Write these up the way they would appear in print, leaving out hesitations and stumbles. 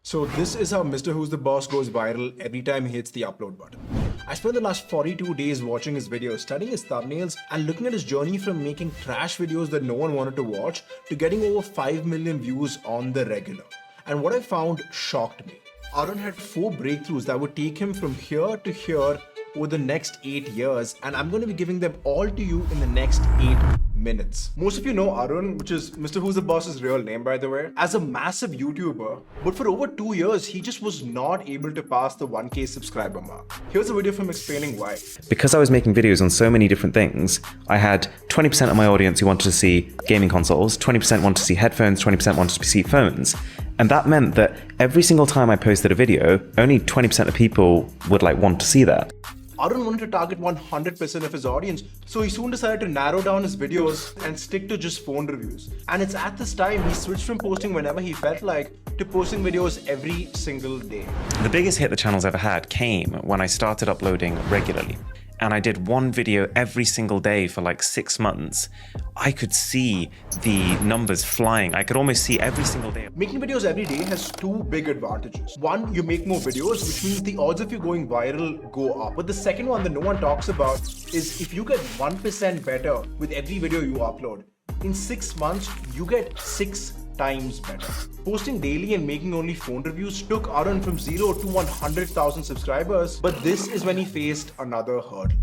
So this is how Mr. Who's the Boss goes viral every time he hits the upload button. I spent the last 42 days watching his videos, studying his thumbnails, and looking at his journey from making trash videos that no one wanted to watch to getting over 5 million views on the regular. And what I found shocked me. Arun had 4 breakthroughs that would take him from here to here over the next 8 years, and I'm going to be giving them all to you in the next 8 minutes. Most of you know Arun, which is Mr. Who's the Boss's real name, by the way, as a massive YouTuber, but for over 2 years, he just was not able to pass the 1K subscriber mark. Here's a video from explaining why. Because I was making videos on so many different things, I had 20% of my audience who wanted to see gaming consoles, 20% wanted to see headphones, 20% wanted to see phones. And that meant that every single time I posted a video, only 20% of people would want to see that. Arun wanted to target 100% of his audience, so he soon decided to narrow down his videos and stick to just phone reviews. And it's at this time he switched from posting whenever he felt like to posting videos every single day. The biggest hit the channel's ever had came when I started uploading regularly. And I did one video every single day for 6 months. I could see the numbers flying. I could almost see every single day. Making videos every day has 2 big advantages. One, you make more videos, which means the odds of you going viral go up. But the second one that no one talks about is if you get 1% better with every video you upload, in 6 months, you get 6 times better. Posting daily and making only phone reviews took Arun from 0 to 100,000 subscribers, but this is when he faced another hurdle.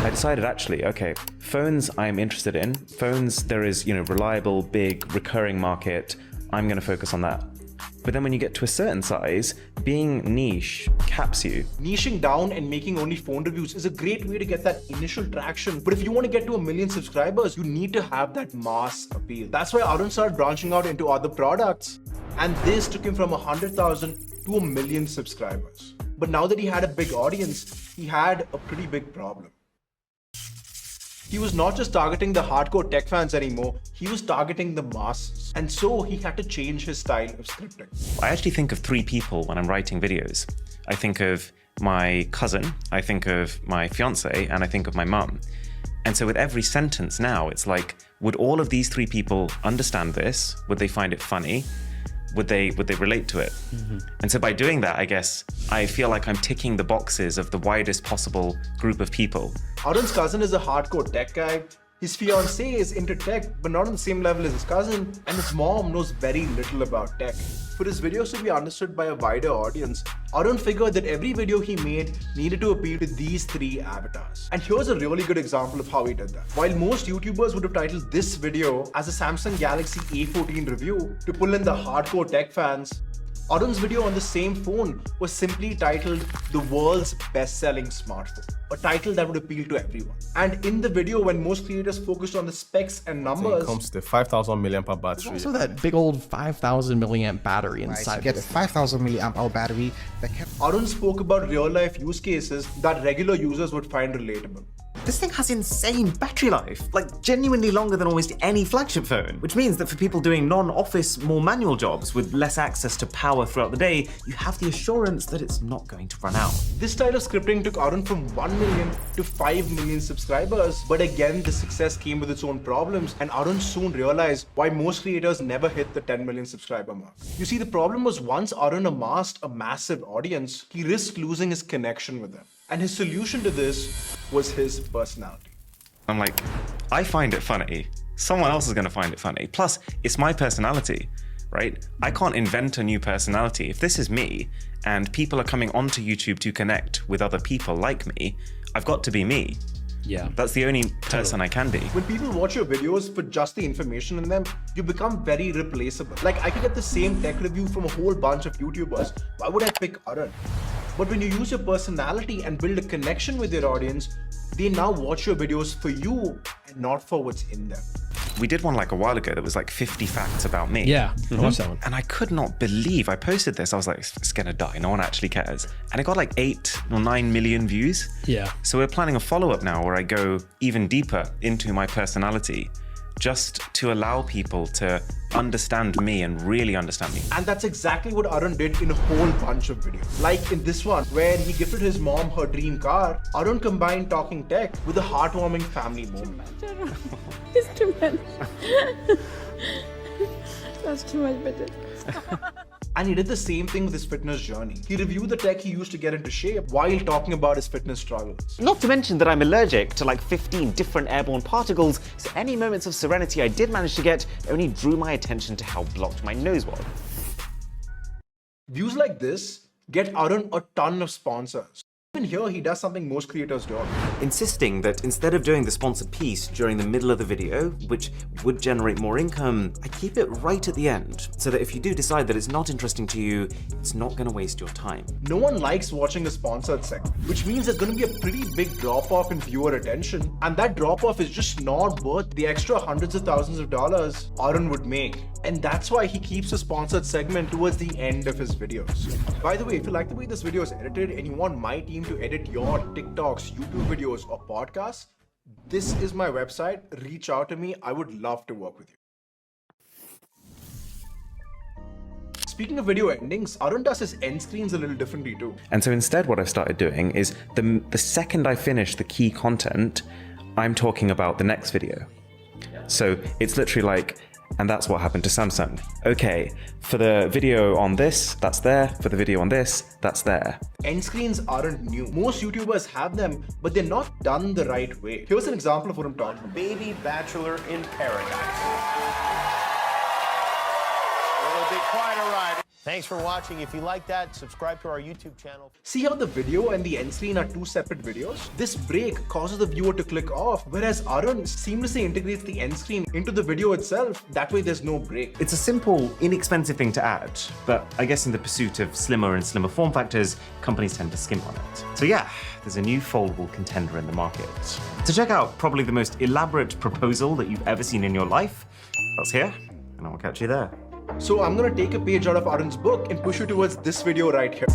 I decided actually, okay, phones I'm interested in. Phones, there is, reliable, big, recurring market. I'm going to focus on that. But then when you get to a certain size, being niche caps you. Niching down and making only phone reviews is a great way to get that initial traction. But if you want to get to 1 million subscribers, you need to have that mass appeal. That's why Arun started branching out into other products. And this took him from 100,000 to 1 million subscribers. But now that he had a big audience, he had a pretty big problem. He was not just targeting the hardcore tech fans anymore, he was targeting the masses. And so he had to change his style of scripting. I actually think of 3 people when I'm writing videos. I think of my cousin, I think of my fiance, and I think of my mum. And so with every sentence now, it's would all of these 3 people understand this? Would they find it funny? Would they relate to it? Mm-hmm. And so by doing that, I guess, I feel like I'm ticking the boxes of the widest possible group of people. Arun's cousin is a hardcore tech guy. His fiancée is into tech, but not on the same level as his cousin, and his mom knows very little about tech. For his videos to be understood by a wider audience, Arun figured that every video he made needed to appeal to these 3 avatars. And here's a really good example of how he did that. While most YouTubers would have titled this video as a Samsung Galaxy A14 review to pull in the hardcore tech fans, Arun's video on the same phone was simply titled The World's Best-Selling Smartphone, a title that would appeal to everyone. And in the video, when most creators focused on the specs and numbers, it comes to 5,000 milliamp hour battery. Also that big old 5,000 milliamp battery inside. You get a 5,000 milliamp hour battery that can... Arun spoke about real-life use cases that regular users would find relatable. This thing has insane battery life, genuinely longer than almost any flagship phone, which means that for people doing non-office, more manual jobs with less access to power throughout the day, you have the assurance that it's not going to run out. This style of scripting took Arun from 1 million to 5 million subscribers, but again, the success came with its own problems, and Arun soon realized why most creators never hit the 10 million subscriber mark. You see, the problem was once Arun amassed a massive audience, he risked losing his connection with them. And his solution to this was his personality. I'm I find it funny. Someone else is going to find it funny. Plus, it's my personality, right? I can't invent a new personality. If this is me and people are coming onto YouTube to connect with other people like me, I've got to be me. Yeah. That's the only person I can be. When people watch your videos for just the information in them, you become very replaceable. I could get the same tech review from a whole bunch of YouTubers. Why would I pick Arun? But when you use your personality and build a connection with your audience, they now watch your videos for you and not for what's in them. We did one a while ago that was 50 facts about me. Yeah, I watched that one. And I could not believe, I posted this, I was it's gonna die, no one actually cares. And it got 8 or 9 million views. Yeah. So we're planning a follow-up now where I go even deeper into my personality, just to allow people to understand me and really understand me. And that's exactly what Arun did in a whole bunch of videos. Like in this one, where he gifted his mom her dream car, Arun combined talking tech with a heartwarming family moment. It's too much. That's too much better. And he did the same thing with his fitness journey. He reviewed the tech he used to get into shape while talking about his fitness struggles. Not to mention that I'm allergic to like 15 different airborne particles, so any moments of serenity I did manage to get only drew my attention to how blocked my nose was. Views like this get Arun a ton of sponsors. Even here, he does something most creators don't. Insisting that instead of doing the sponsored piece during the middle of the video, which would generate more income, I keep it right at the end, so that if you do decide that it's not interesting to you, it's not going to waste your time. No one likes watching a sponsored segment, which means there's going to be a pretty big drop-off in viewer attention, and that drop-off is just not worth the extra hundreds of thousands of dollars Arun would make. And that's why he keeps a sponsored segment towards the end of his videos. By the way, if you like the way this video is edited and you want my team to edit your TikToks, YouTube videos, or podcasts, this is my website. Reach out to me. I would love to work with you. Speaking of video endings, Arun does his end screens a little differently too. And so instead what I've started doing is the second I finish the key content, I'm talking about the next video. So it's literally like, and that's what happened to Samsung. Okay, for the video on this, that's there. For the video on this, that's there. End screens aren't new. Most YouTubers have them, but they're not done the right way. Here's an example of what I'm talking about. Baby Bachelor in Paradise. It'll be quite a ride. Thanks for watching. If you like that, subscribe to our YouTube channel. See how the video and the end screen are two separate videos? This break causes the viewer to click off, whereas Arun seamlessly integrates the end screen into the video itself. That way there's no break. It's a simple, inexpensive thing to add, but I guess in the pursuit of slimmer and slimmer form factors, companies tend to skimp on it. So yeah, there's a new foldable contender in the market. To check out probably the most elaborate proposal that you've ever seen in your life, that's here, and I'll catch you there. So I'm gonna take a page out of Arun's book and push you towards this video right here.